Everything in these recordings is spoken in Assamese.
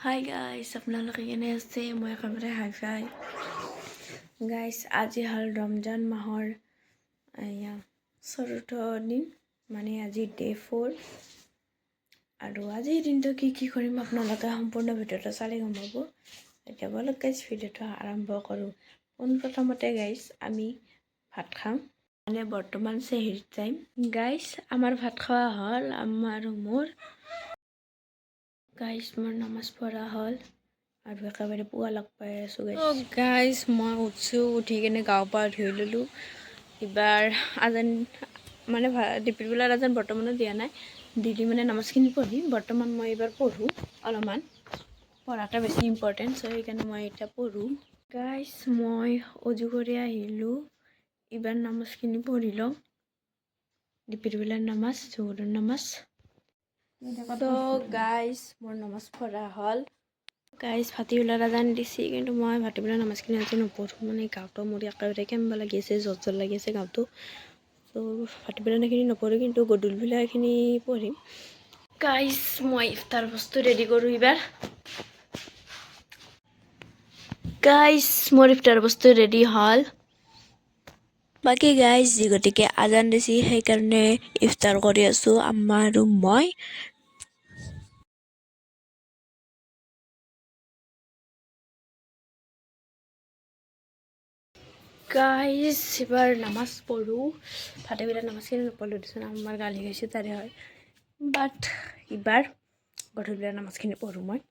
হাই গাইজ, আপোনালোকে কেনে আছে? মই একেবাৰে হাই ফাই গাইজ। আজি হ'ল ৰমজান মাহৰ চতুৰ্থ দিন, মানে আজি ডে 4। আৰু আজিৰ দিনটো কি কৰিম আপোনালোকে সম্পূৰ্ণ ভিডিঅ'টো চালে গম পাব। এতিয়া বলক গাইজ ভিডিঅ'টো আৰম্ভ কৰোঁ। পোনপ্ৰথমতে গাইজ আমি ভাত খাম, মানে বৰ্তমান চেহেৰিৰ টাইম। গাইজ আমাৰ ভাত খোৱা হ'ল, আমাৰ মোৰ গাইজ মোৰ নামাজ পঢ়া হ'ল আৰু একেবাৰে পুৱা লগ পাই আছোঁ গাইজ। মই উঠি কিনে গাও পা ধুই ল'লোঁ। এইবাৰ আজান মানে ডিপিৰ বিলাৰ আজান বৰ্তমানো দিয়া নাই, দিদি মানে নামাজখিনি পঢ়ি বৰ্তমান মই এইবাৰ পঢ়োঁ। অলপমান পঢ়াটা বেছি ইম্পৰ্টেণ্ট, চ' সেইকাৰণে মই এতিয়া পঢ়োঁ গাইজ। মই অজু কৰি আহিলোঁ, এইবাৰ নামাজখিনি পঢ়ি লওঁ। ডিপিৰ বিলাৰ নামাজ, জোহৰৰ নামাজ। তো গাইজ মোৰ নামাজ পঢ়া হ'ল গাইজ। ভাটিবেলাৰ আজান দিছে, কিন্তু মই ভাটিবেলাৰ নামাজখিনি আজি নপঢ়োঁ। মানে গাঁৱটো মোৰ একেবাৰে কেম্বা লাগি আছে, জ্বৰ লাগি আছে গাঁৱটো। ত' ভাটিবেলাৰখিনি নপঢ়োঁ, কিন্তু গধূলিবিলাখিনি পঢ়িম গাইজ। মই ইফতাৰ বস্তু ৰেডি কৰোঁ এইবাৰ গাইজ। মোৰ ইফতাৰ বস্তু ৰেডি হ'ল। বাকী গাইজ যি গতিকে আজান দিছে, সেইকাৰণে ইফতাৰ কৰি আছোঁ আম্মা আৰু মই। গাইজ এবাৰ নামাজ পঢ়োঁ। ভাটিবেলাৰ নামাজখিনি নপঢ়লোঁ দিচোন, আমাৰ গালি খাইছোঁ তাৰে হয়। বাট এইবাৰ গধূলিবেলাৰ নামাজখিনি পঢ়োঁ মই।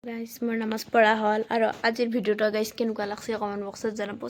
গাইজ মোৰ নামাজ পঢ়া হ'ল। আৰু আজিৰ ভিডিঅ'টো গাইজ কেনেকুৱা লাগছে কমেণ্ট বক্সত জনাব।